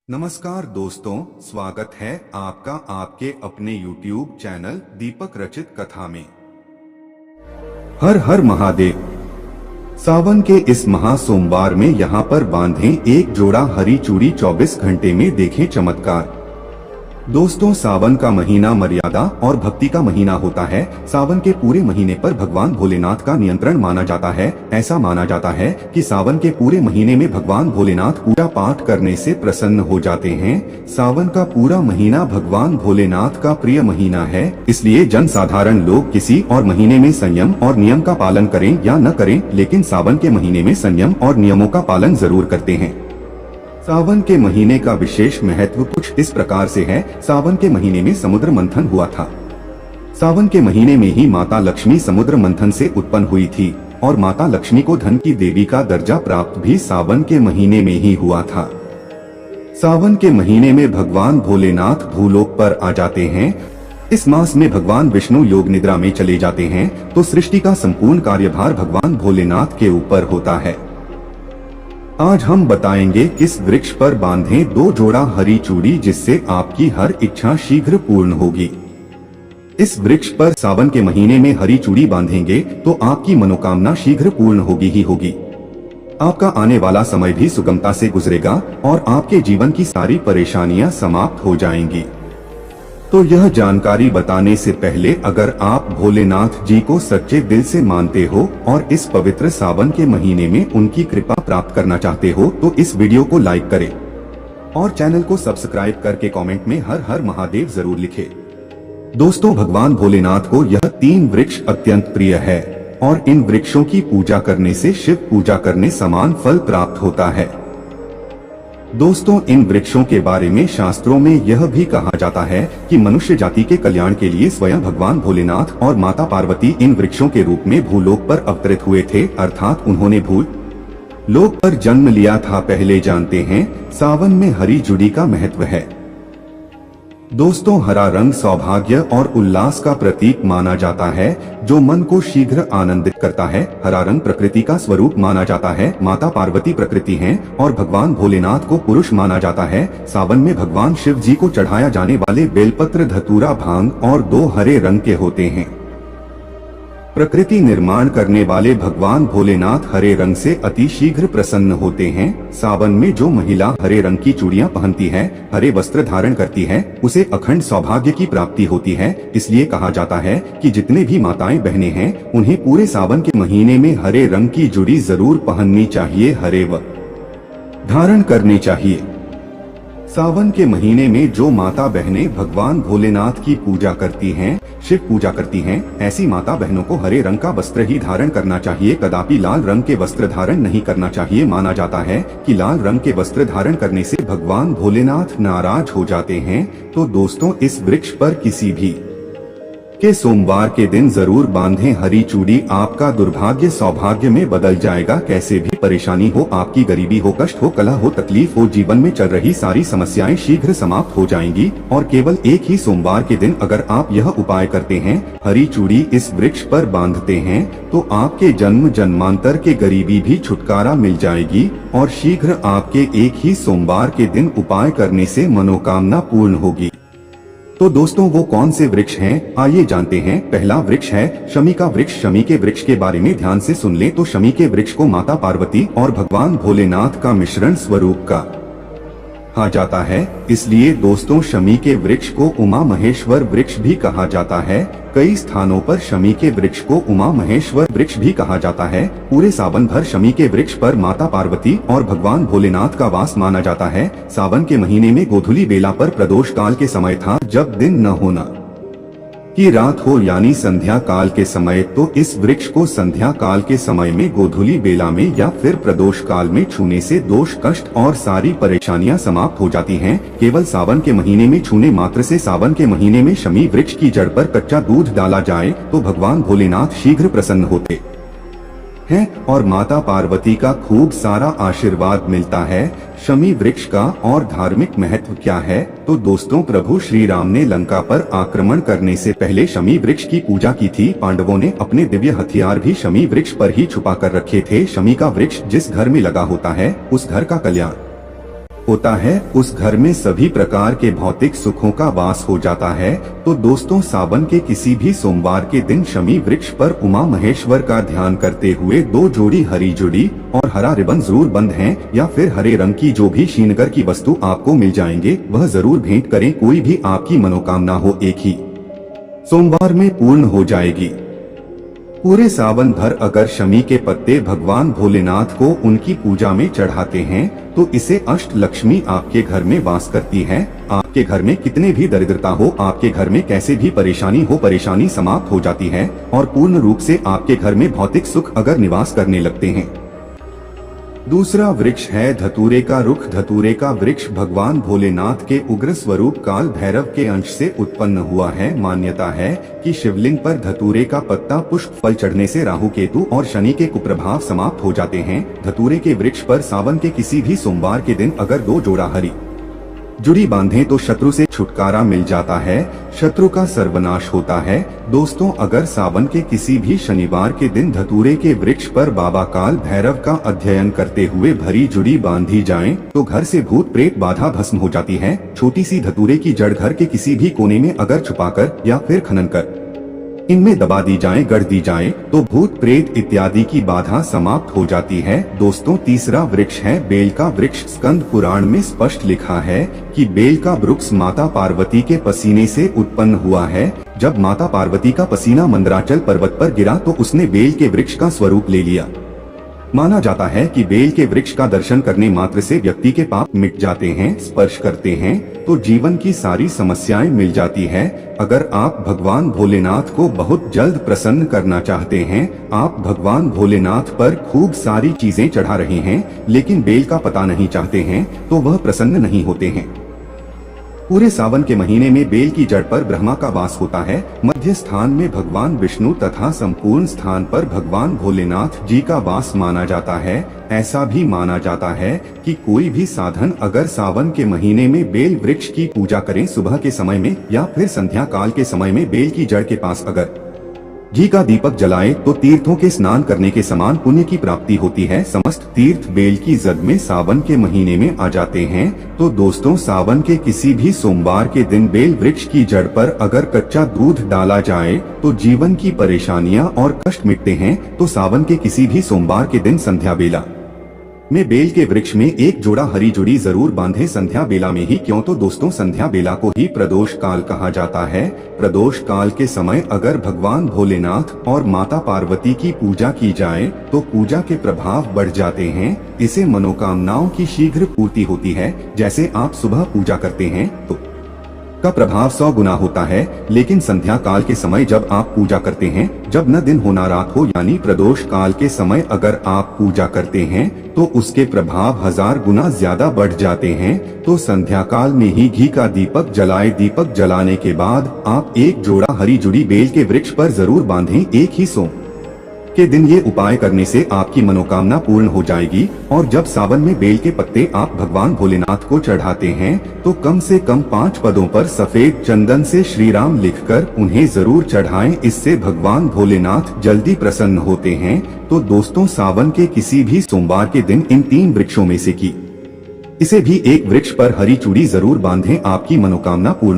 नमस्कार दोस्तों, स्वागत है आपका आपके अपने YouTube चैनल दीपक रचित कथा में। हर हर महादेव। सावन के इस महा सोमवार में यहाँ पर बांधे एक जोड़ा हरी चूड़ी 24 घंटे में देखें चमत्कार। दोस्तों, सावन का महीना मर्यादा और भक्ति का महीना होता है। सावन के पूरे महीने पर भगवान भोलेनाथ का नियंत्रण माना जाता है। ऐसा माना जाता है कि सावन के पूरे महीने में भगवान भोलेनाथ पूजा पाठ करने से प्रसन्न हो जाते हैं। सावन का पूरा महीना भगवान भोलेनाथ का प्रिय महीना है, इसलिए जन साधारण लोग किसी और महीने में संयम और नियम का पालन करें या न करें, लेकिन सावन के महीने में संयम और नियमों का पालन जरूर करते हैं। सावन के महीने का विशेष महत्व कुछ इस प्रकार से है। सावन के महीने में समुद्र मंथन हुआ था। सावन के महीने में ही माता लक्ष्मी समुद्र मंथन से उत्पन्न हुई थी और माता लक्ष्मी को धन की देवी का दर्जा प्राप्त भी सावन के महीने में ही हुआ था। सावन के महीने में भगवान भोलेनाथ भूलोक पर आ जाते हैं। इस मास में भगवान विष्णु योग निद्रा में चले जाते हैं, तो सृष्टि का संपूर्ण कार्यभार भगवान भोलेनाथ के ऊपर होता है। आज हम बताएंगे किस वृक्ष पर बांधें 2 जोड़ा हरी चूड़ी, जिससे आपकी हर इच्छा शीघ्र पूर्ण होगी। इस वृक्ष पर सावन के महीने में हरी चूड़ी बांधेंगे तो आपकी मनोकामना शीघ्र पूर्ण होगी ही होगी। आपका आने वाला समय भी सुगमता से गुजरेगा और आपके जीवन की सारी परेशानियां समाप्त हो जाएंगी। तो यह जानकारी बताने से पहले, अगर आप भोलेनाथ जी को सच्चे दिल से मानते हो और इस पवित्र सावन के महीने में उनकी कृपा प्राप्त करना चाहते हो, तो इस वीडियो को लाइक करें और चैनल को सब्सक्राइब करके कमेंट में हर हर महादेव जरूर लिखें। दोस्तों, भगवान भोलेनाथ को यह 3 वृक्ष अत्यंत प्रिय है और इन वृक्षों की पूजा करने से शिव पूजा करने समान फल प्राप्त होता है। दोस्तों, इन वृक्षों के बारे में शास्त्रों में यह भी कहा जाता है कि मनुष्य जाति के कल्याण के लिए स्वयं भगवान भोलेनाथ और माता पार्वती इन वृक्षों के रूप में भूलोक पर अवतरित हुए थे, अर्थात उन्होंने भूल लोक पर जन्म लिया था। पहले जानते हैं सावन में हरी चूड़ी का महत्व है। दोस्तों, हरा रंग सौभाग्य और उल्लास का प्रतीक माना जाता है, जो मन को शीघ्र आनंदित करता है। हरा रंग प्रकृति का स्वरूप माना जाता है। माता पार्वती प्रकृति हैं और भगवान भोलेनाथ को पुरुष माना जाता है। सावन में भगवान शिव जी को चढ़ाया जाने वाले बेलपत्र, धतूरा, भांग और 2 हरे रंग के होते हैं। प्रकृति निर्माण करने वाले भगवान भोलेनाथ हरे रंग से अति शीघ्र प्रसन्न होते हैं। सावन में जो महिला हरे रंग की चूड़ियां पहनती है, हरे वस्त्र धारण करती है, उसे अखंड सौभाग्य की प्राप्ति होती है। इसलिए कहा जाता है कि जितने भी माताएं बहनें हैं, उन्हें पूरे सावन के महीने में हरे रंग की चूड़ी जरूर पहननी चाहिए, हरे वस्त्र धारण करने चाहिए। सावन के महीने में जो माता बहनें भगवान भोलेनाथ की पूजा करती हैं, शिव पूजा करती हैं, ऐसी माता बहनों को हरे रंग का वस्त्र ही धारण करना चाहिए, कदापि लाल रंग के वस्त्र धारण नहीं करना चाहिए। माना जाता है कि लाल रंग के वस्त्र धारण करने से भगवान भोलेनाथ नाराज हो जाते हैं। तो दोस्तों, इस वृक्ष पर किसी भी के सोमवार के दिन जरूर बांधें हरी चूड़ी। आपका दुर्भाग्य सौभाग्य में बदल जाएगा। कैसे भी परेशानी हो, आपकी गरीबी हो, कष्ट हो, कलह हो, तकलीफ हो, जीवन में चल रही सारी समस्याएं शीघ्र समाप्त हो जाएंगी। और केवल एक ही सोमवार के दिन अगर आप यह उपाय करते हैं, हरी चूड़ी इस वृक्ष पर बांधते हैं, तो आपके जन्म जन्मांतर के गरीबी भी छुटकारा मिल जाएगी और शीघ्र आपके एक ही सोमवार के दिन उपाय करने से मनोकामना पूर्ण होगी। तो दोस्तों, वो कौन से वृक्ष हैं, आइए जानते हैं। पहला वृक्ष है शमी का वृक्ष। शमी के वृक्ष के बारे में ध्यान से सुन ले तो शमी के वृक्ष को माता पार्वती और भगवान भोलेनाथ का मिश्रण स्वरूप का कहा जाता है। इसलिए दोस्तों, शमी के वृक्ष को उमा महेश्वर वृक्ष भी कहा जाता है। कई स्थानों पर शमी के वृक्ष को उमा महेश्वर वृक्ष भी कहा जाता है। पूरे सावन भर शमी के वृक्ष पर माता पार्वती और भगवान भोलेनाथ का वास माना जाता है। सावन के महीने में गोधूली बेला पर प्रदोष काल के समय था, जब दिन न होना की रात हो, यानी संध्या काल के समय। तो इस वृक्ष को संध्या काल के समय में, गोधूली बेला में या फिर प्रदोष काल में छूने से दोष, कष्ट और सारी परेशानियां समाप्त हो जाती हैं। केवल सावन के महीने में छूने मात्र से, सावन के महीने में शमी वृक्ष की जड़ पर कच्चा दूध डाला जाए तो भगवान भोलेनाथ शीघ्र प्रसन्न होते हैं और माता पार्वती का खूब सारा आशीर्वाद मिलता है। शमी वृक्ष का और धार्मिक महत्व क्या है? तो दोस्तों, प्रभु श्री राम ने लंका पर आक्रमण करने से पहले शमी वृक्ष की पूजा की थी। पांडवों ने अपने दिव्य हथियार भी शमी वृक्ष पर ही छुपा कर रखे थे। शमी का वृक्ष जिस घर में लगा होता है, उस घर का कल्याण होता है उस घर में सभी प्रकार के भौतिक सुखों का वास हो जाता है। तो दोस्तों, सावन के किसी भी सोमवार के दिन शमी वृक्ष पर उमा महेश्वर का ध्यान करते हुए 2 जोड़ी हरी जुड़ी और हरा रिबन जरूर बंद हैं, या फिर हरे रंग की जो भी श्रीनगर की वस्तु आपको मिल जाएंगे वह जरूर भेंट करें। कोई भी आपकी मनोकामना हो एक ही सोमवार में पूर्ण हो जाएगी। पूरे सावन भर अगर शमी के पत्ते भगवान भोलेनाथ को उनकी पूजा में चढ़ाते हैं तो इसे अष्ट लक्ष्मी आपके घर में वास करती है। आपके घर में कितने भी दरिद्रता हो, आपके घर में कैसे भी परेशानी हो, परेशानी समाप्त हो जाती है और पूर्ण रूप से आपके घर में भौतिक सुख अगर निवास करने लगते हैं। दूसरा वृक्ष है धतूरे का रुख। धतूरे का वृक्ष भगवान भोलेनाथ के उग्र स्वरूप काल भैरव के अंश से उत्पन्न हुआ है। मान्यता है कि शिवलिंग पर धतूरे का पत्ता पुष्प फल चढ़ने से राहु केतु और शनि के कुप्रभाव समाप्त हो जाते हैं। धतूरे के वृक्ष पर सावन के किसी भी सोमवार के दिन अगर 2 जोड़ा हरी जुड़ी बांधें तो शत्रु से छुटकारा मिल जाता है, शत्रु का सर्वनाश होता है। दोस्तों, अगर सावन के किसी भी शनिवार के दिन धतूरे के वृक्ष पर बाबा काल भैरव का अध्ययन करते हुए भरी जुड़ी बांधी जाए तो घर से भूत प्रेत बाधा भस्म हो जाती है। छोटी सी धतूरे की जड़ घर के किसी भी कोने में अगर छुपाकर या फिर खनन कर इनमें दबा दी जाए, गढ़ दी जाए तो भूत प्रेत इत्यादि की बाधा समाप्त हो जाती है। दोस्तों, तीसरा वृक्ष है बेल का वृक्ष। स्कंद पुराण में स्पष्ट लिखा है कि बेल का वृक्ष माता पार्वती के पसीने से उत्पन्न हुआ है। जब माता पार्वती का पसीना मंदराचल पर्वत पर गिरा तो उसने बेल के वृक्ष का स्वरूप ले लिया। माना जाता है कि बेल के वृक्ष का दर्शन करने मात्र से व्यक्ति के पाप मिट जाते हैं। स्पर्श करते हैं तो जीवन की सारी समस्याएं मिल जाती है। अगर आप भगवान भोलेनाथ को बहुत जल्द प्रसन्न करना चाहते हैं, आप भगवान भोलेनाथ पर खूब सारी चीजें चढ़ा रहे हैं लेकिन बेल का पता नहीं चाहते हैं तो वह प्रसन्न नहीं होते हैं। पूरे सावन के महीने में बेल की जड़ पर ब्रह्मा का वास होता है। मध्य स्थान में भगवान विष्णु तथा संपूर्ण स्थान पर भगवान भोलेनाथ जी का वास माना जाता है। ऐसा भी माना जाता है कि कोई भी साधन अगर सावन के महीने में बेल वृक्ष की पूजा करें सुबह के समय में या फिर संध्या काल के समय में बेल की जड़ के पास अगर घी का दीपक जलाए तो तीर्थों के स्नान करने के समान पुण्य की प्राप्ति होती है। समस्त तीर्थ बेल की जद में सावन के महीने में आ जाते हैं। तो दोस्तों, सावन के किसी भी सोमवार के दिन बेल वृक्ष की जड़ पर अगर कच्चा दूध डाला जाए तो जीवन की परेशानियां और कष्ट मिटते हैं। तो सावन के किसी भी सोमवार के दिन संध्या बेला में बेल के वृक्ष में 1 जोड़ा हरी जुड़ी जरूर बांधे। संध्या बेला में ही क्यों, तो दोस्तों संध्या बेला को ही प्रदोष काल कहा जाता है। प्रदोष काल के समय अगर भगवान भोलेनाथ और माता पार्वती की पूजा की जाए तो पूजा के प्रभाव बढ़ जाते हैं। इसे मनोकामनाओं की शीघ्र पूर्ति होती है। जैसे आप सुबह पूजा करते हैं तो का प्रभाव 100 गुना होता है, लेकिन संध्या काल के समय जब आप पूजा करते हैं, जब न दिन हो न रात हो, यानी प्रदोष काल के समय अगर आप पूजा करते हैं तो उसके प्रभाव 1000 गुना ज्यादा बढ़ जाते हैं। तो संध्या काल में ही घी का दीपक जलाए। दीपक जलाने के बाद आप 1 जोड़ा हरी जुड़ी बेल के वृक्ष पर जरूर बांधें। एक ही सोम के दिन ये उपाय करने से आपकी मनोकामना पूर्ण हो जाएगी। और जब सावन में बेल के पत्ते आप भगवान भोलेनाथ को चढ़ाते हैं तो कम से कम 5 पदों पर सफेद चंदन से श्री राम लिखकर उन्हें जरूर चढ़ाएं। इससे भगवान भोलेनाथ जल्दी प्रसन्न होते हैं। तो दोस्तों, सावन के किसी भी सोमवार के दिन इन 3 वृक्षों में से इसे भी एक वृक्ष पर हरी चूड़ी जरूर बांधें। आपकी मनोकामना पूर्ण